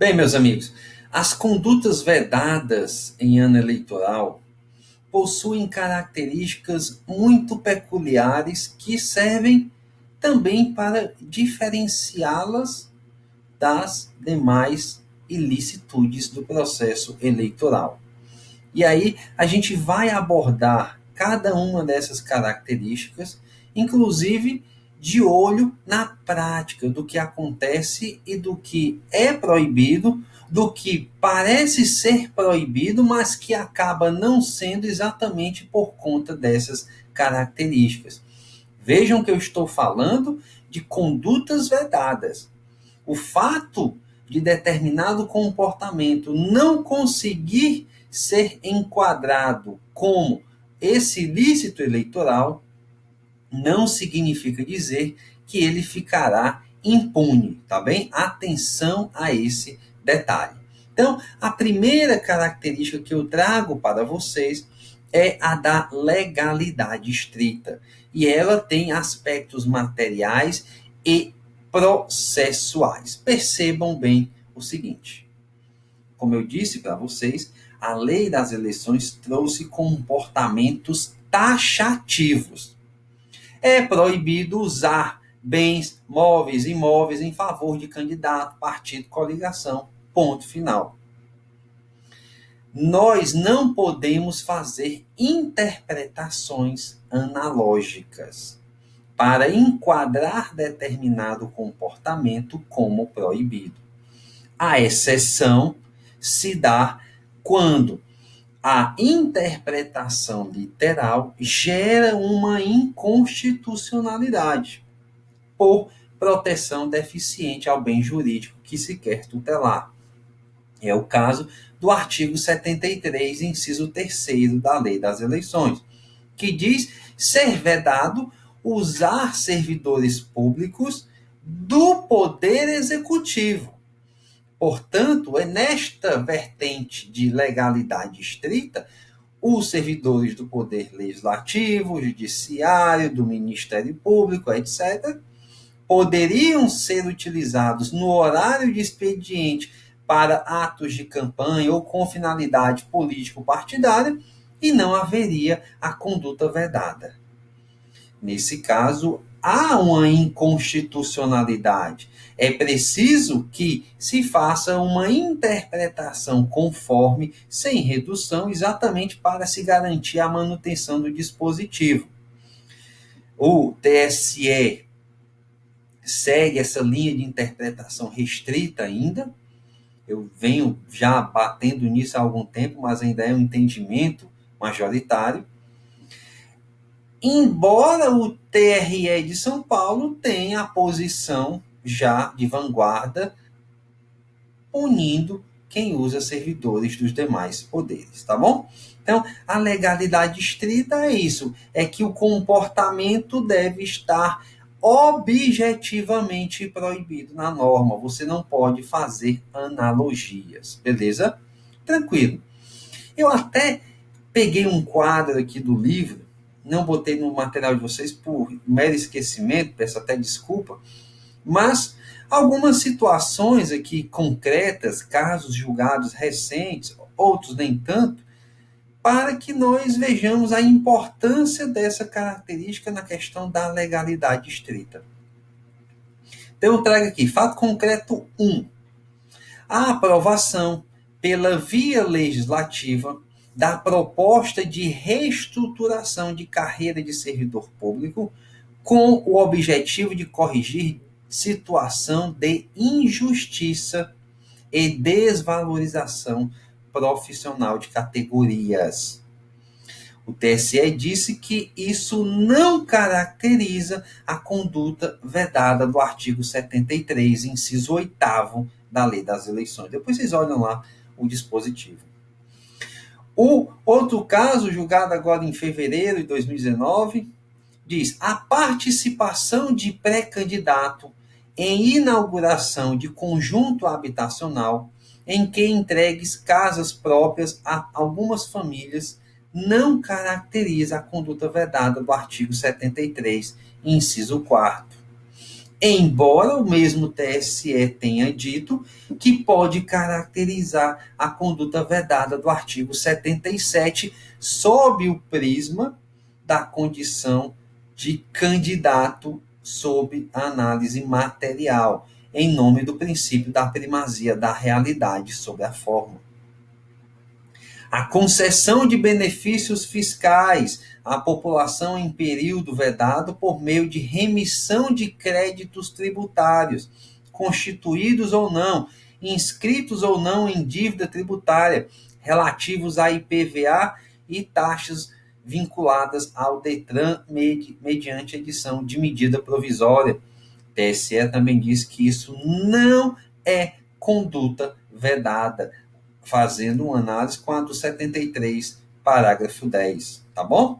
Bem, meus amigos, as condutas vedadas em ano eleitoral possuem características muito peculiares que servem também para diferenciá-las das demais ilicitudes do processo eleitoral. E aí a gente vai abordar cada uma dessas características, inclusive de olho na prática do que acontece e do que é proibido, do que parece ser proibido, mas que acaba não sendo exatamente por conta dessas características. Vejam que eu estou falando de condutas vedadas. O fato de determinado comportamento não conseguir ser enquadrado como esse ilícito eleitoral não significa dizer que ele ficará impune, tá bem? Atenção a esse detalhe. Então, a primeira característica que eu trago para vocês é a da legalidade estrita. E ela tem aspectos materiais e processuais. Percebam bem o seguinte: como eu disse para vocês, a lei das eleições trouxe comportamentos taxativos. É proibido usar bens móveis e imóveis em favor de candidato, partido, coligação. Ponto final. Nós não podemos fazer interpretações analógicas para enquadrar determinado comportamento como proibido. A exceção se dá quando a interpretação literal gera uma inconstitucionalidade por proteção deficiente ao bem jurídico que se quer tutelar. É o caso do artigo 73, inciso 3º da Lei das Eleições, que diz ser vedado usar servidores públicos do Poder Executivo. Portanto, é nesta vertente de legalidade estrita, os servidores do Poder Legislativo, Judiciário, do Ministério Público, etc., poderiam ser utilizados no horário de expediente para atos de campanha ou com finalidade político-partidária e não haveria a conduta vedada. Nesse caso, há uma inconstitucionalidade. É preciso que se faça uma interpretação conforme, sem redução, exatamente para se garantir a manutenção do dispositivo. O TSE segue essa linha de interpretação restrita ainda. Eu venho já batendo nisso há algum tempo, mas ainda é um entendimento majoritário. Embora o TRE de São Paulo tenha a posição já de vanguarda, punindo quem usa servidores dos demais poderes, tá bom? Então, a legalidade estrita é isso, é que o comportamento deve estar objetivamente proibido na norma. Você não pode fazer analogias, beleza? Tranquilo. Eu até peguei um quadro aqui do livro, não botei no material de vocês por mero esquecimento, peço até desculpa, mas algumas situações aqui concretas, casos julgados recentes, outros nem tanto, para que nós vejamos a importância dessa característica na questão da legalidade estrita. Então eu trago aqui, fato concreto 1. A aprovação pela via legislativa da proposta de reestruturação de carreira de servidor público com o objetivo de corrigir situação de injustiça e desvalorização profissional de categorias. O TSE disse que isso não caracteriza a conduta vedada do artigo 73, inciso 8º da Lei das Eleições. Depois vocês olham lá o dispositivo. O outro caso, julgado agora em fevereiro de 2019, diz: a participação de pré-candidato em inauguração de conjunto habitacional em que entregues casas próprias a algumas famílias não caracteriza a conduta vedada do artigo 73, inciso 4º. embora o mesmo TSE tenha dito que pode caracterizar a conduta vedada do artigo 77 sob o prisma da condição de candidato sob análise material, em nome do princípio da primazia da realidade sobre a forma. A concessão de benefícios fiscais à população em período vedado por meio de remissão de créditos tributários, constituídos ou não, inscritos ou não em dívida tributária, relativos a IPVA e taxas vinculadas ao Detran mediante edição de medida provisória. TSE também diz que isso não é conduta vedada, fazendo uma análise com a do 73, parágrafo 10, tá bom?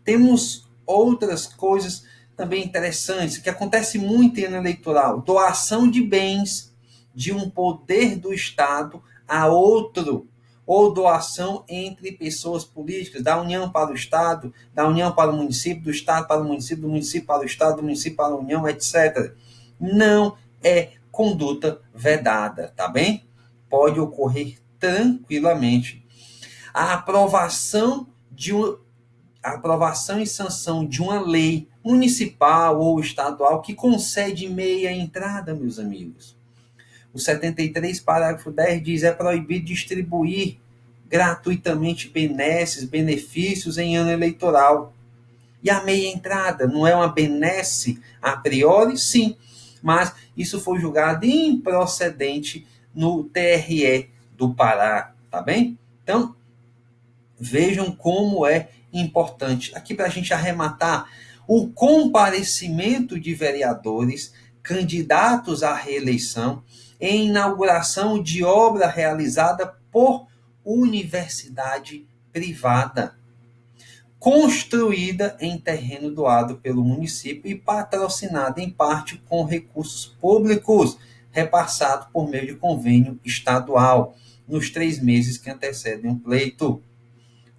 Temos outras coisas também interessantes, que acontece muito em ano eleitoral: doação de bens de um poder do Estado a outro, ou doação entre pessoas políticas, da União para o Estado, da União para o município, do Estado para o município, do município para o Estado, do município para a União, etc. Não é conduta vedada, tá bem? Pode ocorrer tranquilamente. A aprovação a aprovação e sanção de uma lei municipal ou estadual que concede meia entrada, meus amigos. O 73, parágrafo 10 diz: é proibido distribuir gratuitamente benesses, benefícios em ano eleitoral. E a meia entrada não é uma benesse a priori? Sim, mas isso foi julgado improcedente no TRE do Pará, tá bem? Então, vejam como é importante. Aqui para a gente arrematar, o comparecimento de vereadores, candidatos à reeleição, em inauguração de obra realizada por universidade privada, construída em terreno doado pelo município e patrocinada em parte com recursos públicos, repassado por meio de convênio estadual, nos 3 meses que antecedem o pleito.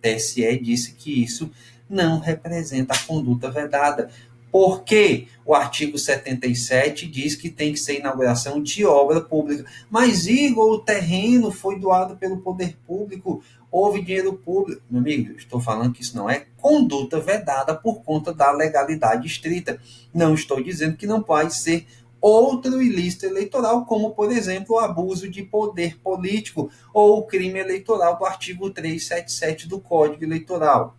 TSE disse que isso não representa a conduta vedada, porque o artigo 77 diz que tem que ser inauguração de obra pública. Mas, Igor, o terreno foi doado pelo poder público, houve dinheiro público. Meu amigo, estou falando que isso não é conduta vedada por conta da legalidade estrita. Não estou dizendo que não pode ser outro ilícito eleitoral, como, por exemplo, o abuso de poder político ou o crime eleitoral do artigo 377 do Código Eleitoral.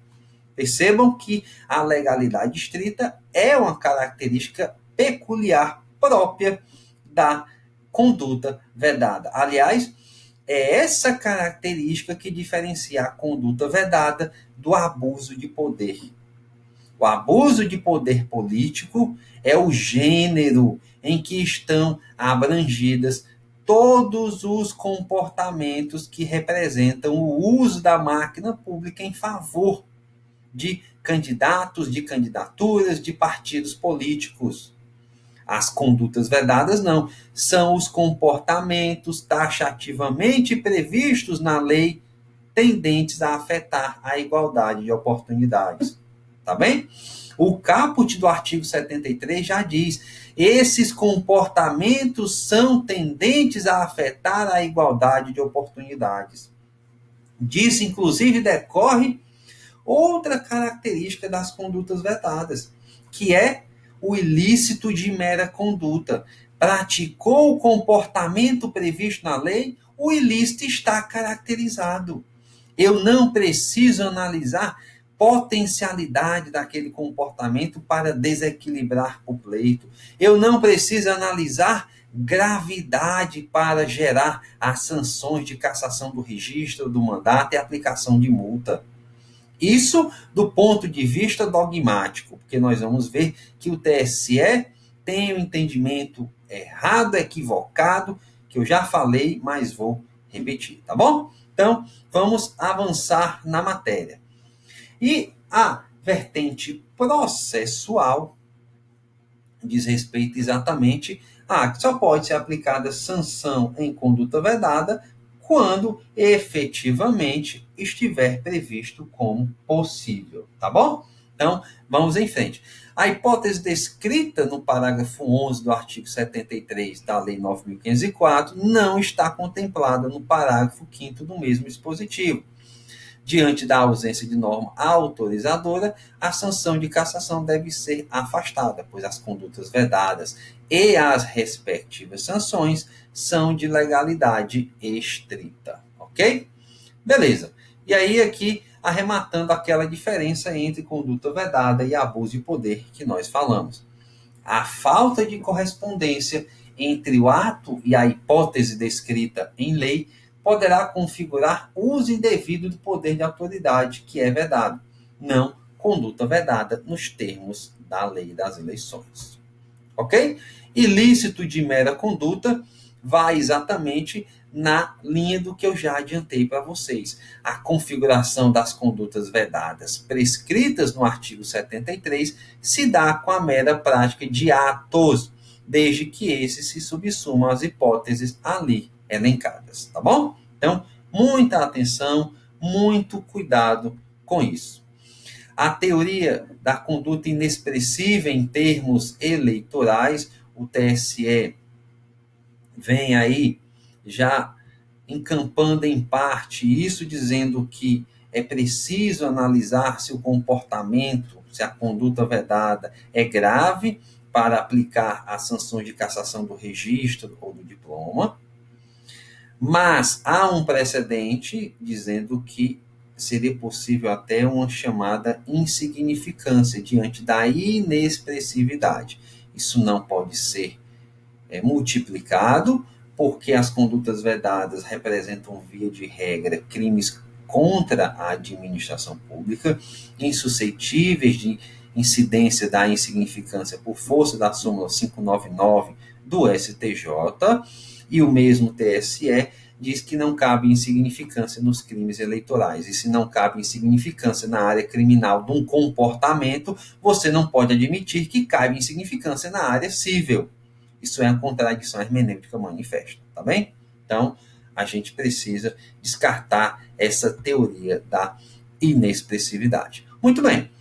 Percebam que a legalidade estrita é uma característica peculiar própria da conduta vedada. Aliás, é essa característica que diferencia a conduta vedada do abuso de poder. O abuso de poder político é o gênero em que estão abrangidas todos os comportamentos que representam o uso da máquina pública em favor de candidatos, de candidaturas, de partidos políticos. As condutas vedadas não, são os comportamentos taxativamente previstos na lei tendentes a afetar a igualdade de oportunidades. Tá bem? O caput do artigo 73 já diz: esses comportamentos são tendentes a afetar a igualdade de oportunidades. Disso, inclusive, decorre outra característica das condutas vedadas, que é o ilícito de mera conduta. Praticou o comportamento previsto na lei, o ilícito está caracterizado. Eu não preciso analisar potencialidade daquele comportamento para desequilibrar o pleito. Eu não preciso analisar gravidade para gerar as sanções de cassação do registro do mandato e aplicação de multa. Isso do ponto de vista dogmático, porque nós vamos ver que o TSE tem um entendimento errado, equivocado, que eu já falei, mas vou repetir, tá bom? Então, vamos avançar na matéria. E a vertente processual diz respeito exatamente a que só pode ser aplicada sanção em conduta vedada quando efetivamente estiver previsto como possível, tá bom? Então, vamos em frente. A hipótese descrita no parágrafo 11 do artigo 73 da Lei 9.504 não está contemplada no parágrafo 5º do mesmo dispositivo. Diante da ausência de norma autorizadora, a sanção de cassação deve ser afastada, pois as condutas vedadas e as respectivas sanções são de legalidade estrita, ok? Beleza. E aí aqui, arrematando aquela diferença entre conduta vedada e abuso de poder que nós falamos. A falta de correspondência entre o ato e a hipótese descrita em lei poderá configurar uso indevido do poder de autoridade que é vedado, não conduta vedada nos termos da lei das eleições. Ok? Ilícito de mera conduta vai exatamente na linha do que eu já adiantei para vocês. A configuração das condutas vedadas prescritas no artigo 73 se dá com a mera prática de atos, desde que esses se subsumam às hipóteses ali elencadas, tá bom? Então, muita atenção, muito cuidado com isso. A teoria da conduta inexpressiva em termos eleitorais, o TSE vem aí já encampando em parte isso, dizendo que é preciso analisar se o comportamento, se a conduta vedada é grave para aplicar as sanções de cassação do registro ou do diploma, mas há um precedente dizendo que seria possível até uma chamada insignificância diante da inexpressividade. Isso não pode ser multiplicado, porque as condutas vedadas representam, via de regra, crimes contra a administração pública, insuscetíveis de incidência da insignificância por força da súmula 599 do STJ, e o mesmo TSE diz que não cabe insignificância nos crimes eleitorais. E se não cabe insignificância na área criminal de um comportamento, você não pode admitir que cabe insignificância na área civil. Isso é uma contradição hermenêutica manifesta, tá bem? Então, a gente precisa descartar essa teoria da inexpressividade. Muito bem.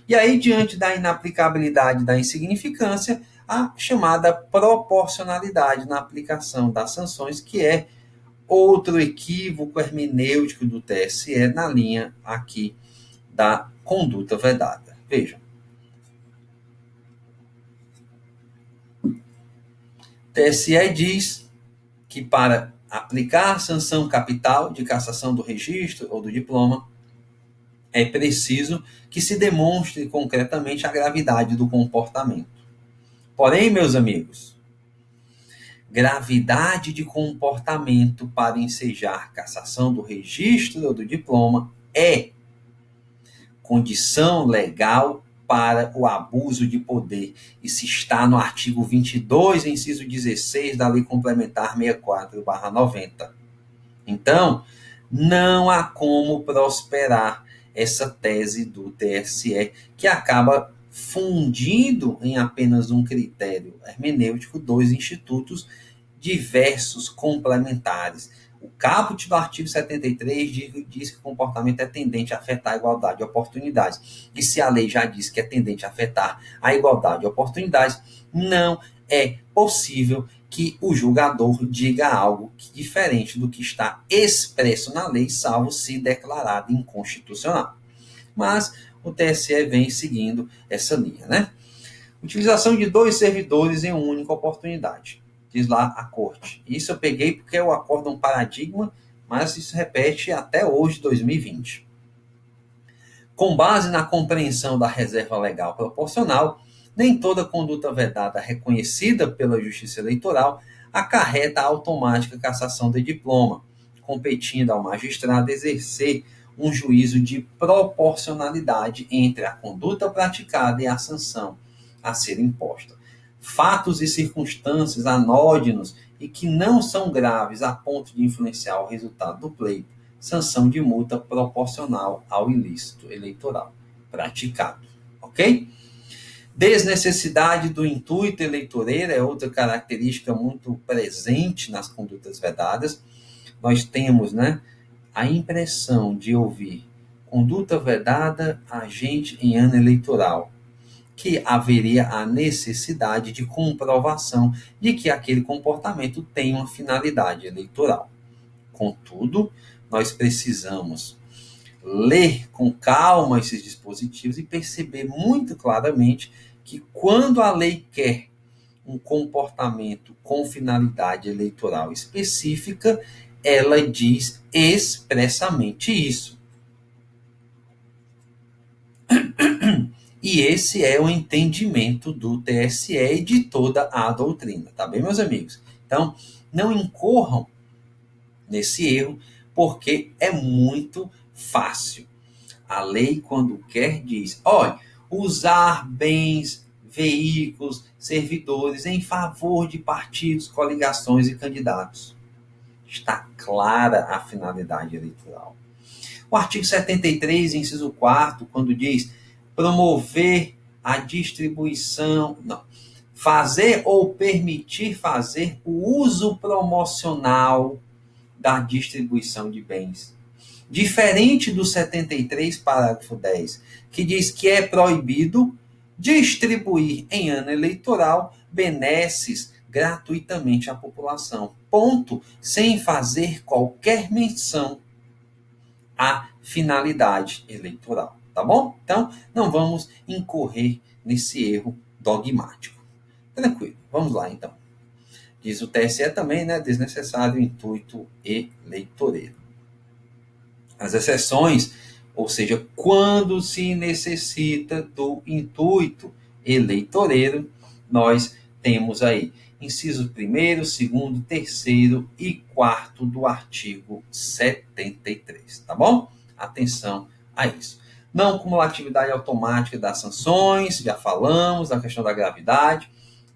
E aí, diante da inaplicabilidade da insignificância, a chamada proporcionalidade na aplicação das sanções, que é outro equívoco hermenêutico do TSE na linha aqui da conduta vedada. Vejam. TSE diz que para aplicar a sanção capital de cassação do registro ou do diploma, é preciso que se demonstre concretamente a gravidade do comportamento. Porém, meus amigos, gravidade de comportamento para ensejar cassação do registro ou do diploma é condição legal para o abuso de poder. Isso está no artigo 22, inciso 16 da Lei Complementar 64/90. Então, não há como prosperar essa tese do TSE, que acaba fundindo em apenas um critério hermenêutico dois institutos diversos complementares. O caput do artigo 73 diz que o comportamento é tendente a afetar a igualdade de oportunidades. E se a lei já diz que é tendente a afetar a igualdade de oportunidades, não é possível que o julgador diga algo diferente do que está expresso na lei, salvo se declarado inconstitucional. Mas o TSE vem seguindo essa linha, né? Utilização de dois servidores em uma única oportunidade. Diz lá a corte. Isso eu peguei porque eu acordo um paradigma, mas isso repete até hoje, 2020. Com base na compreensão da reserva legal proporcional, nem toda conduta vedada reconhecida pela Justiça Eleitoral acarreta a automática cassação de diploma, competindo ao magistrado exercer um juízo de proporcionalidade entre a conduta praticada e a sanção a ser imposta. Fatos e circunstâncias anódinos e que não são graves a ponto de influenciar o resultado do pleito, sanção de multa proporcional ao ilícito eleitoral praticado. Ok? Desnecessidade do intuito eleitoreiro é outra característica muito presente nas condutas vedadas. Nós temos, a impressão de ouvir conduta vedada agente em ano eleitoral, que haveria a necessidade de comprovação de que aquele comportamento tem uma finalidade eleitoral. Contudo, nós precisamos ler com calma esses dispositivos e perceber muito claramente que quando a lei quer um comportamento com finalidade eleitoral específica, ela diz expressamente isso. E esse é o entendimento do TSE e de toda a doutrina, tá bem, meus amigos? Então, não incorram nesse erro, porque é muito fácil. A lei, quando quer, diz: olha, usar bens, veículos, servidores em favor de partidos, coligações e candidatos. Está clara a finalidade eleitoral. O artigo 73, inciso 4, quando diz promover a distribuição, não, fazer ou permitir fazer o uso promocional da distribuição de bens. Diferente do 73, parágrafo 10, que diz que é proibido distribuir em ano eleitoral benesses gratuitamente à população. Ponto, sem fazer qualquer menção à finalidade eleitoral, tá bom? Então, não vamos incorrer nesse erro dogmático. Tranquilo, vamos lá então. Diz o TSE também, né, desnecessário intuito eleitoreiro. As exceções, ou seja, quando se necessita do intuito eleitoreiro, nós temos aí inciso 1º, 2º, 3º e 4º do artigo 73, tá bom? Atenção a isso. Não cumulatividade automática das sanções, já falamos da questão da gravidade.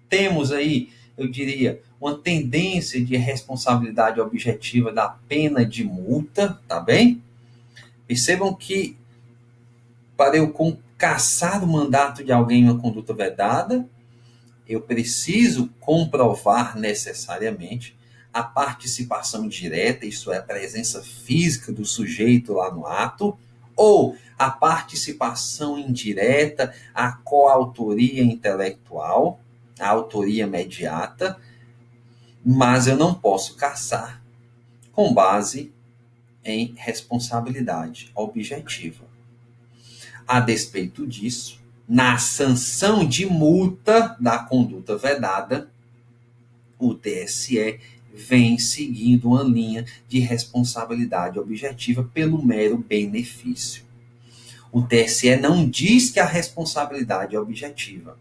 Temos aí, eu diria, uma tendência de responsabilidade objetiva da pena de multa, tá bem? Percebam que para eu cassar o mandato de alguém em uma conduta vedada, eu preciso comprovar necessariamente a participação direta, isso é, a presença física do sujeito lá no ato, ou a participação indireta, a coautoria intelectual, a autoria imediata, mas eu não posso cassar com base em responsabilidade objetiva. A despeito disso, na sanção de multa da conduta vedada, o TSE vem seguindo uma linha de responsabilidade objetiva pelo mero benefício. O TSE não diz que a responsabilidade é objetiva.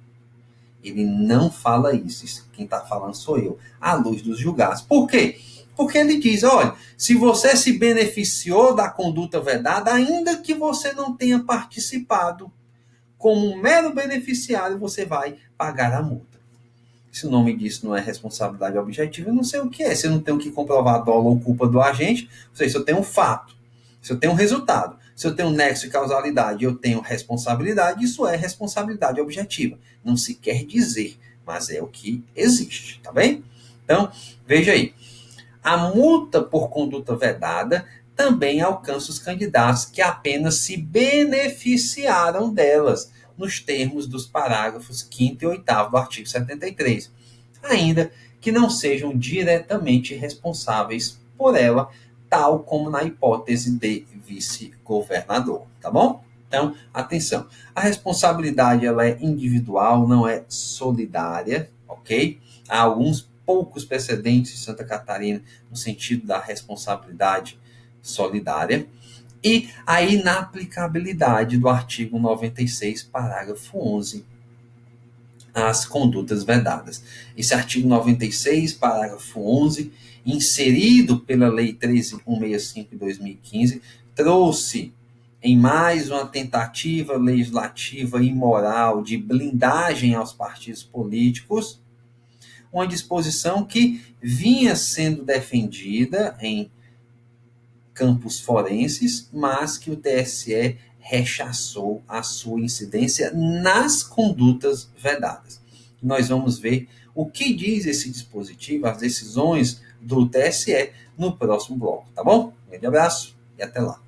Ele não fala isso. Quem está falando sou eu, à luz dos julgados. Por quê? Porque ele diz, olha, se você se beneficiou da conduta vedada, ainda que você não tenha participado, como um mero beneficiário, você vai pagar a multa. Se o nome disso não é responsabilidade objetiva, eu não sei o que é. Se eu não tenho que comprovar a dolo ou culpa do agente, ou seja, se eu tenho um fato, se eu tenho um resultado, se eu tenho um nexo de causalidade, eu tenho responsabilidade, isso é responsabilidade objetiva. Não se quer dizer, mas é o que existe, tá bem? Então, veja aí. A multa por conduta vedada também alcança os candidatos que apenas se beneficiaram delas, nos termos dos parágrafos 5º e 8º do artigo 73, ainda que não sejam diretamente responsáveis por ela, tal como na hipótese de vice-governador, tá bom? Então, atenção, a responsabilidade ela é individual, não é solidária, ok? Há alguns poucos precedentes em Santa Catarina no sentido da responsabilidade solidária, e a inaplicabilidade do artigo 96, parágrafo 11, às condutas vedadas. Esse artigo 96, parágrafo 11, inserido pela Lei 13.165 de 2015, trouxe em mais uma tentativa legislativa imoral de blindagem aos partidos políticos, uma disposição que vinha sendo defendida em campos forenses, mas que o TSE rechaçou a sua incidência nas condutas vedadas. Nós vamos ver o que diz esse dispositivo, as decisões do TSE, no próximo bloco, tá bom? Um grande abraço e até lá.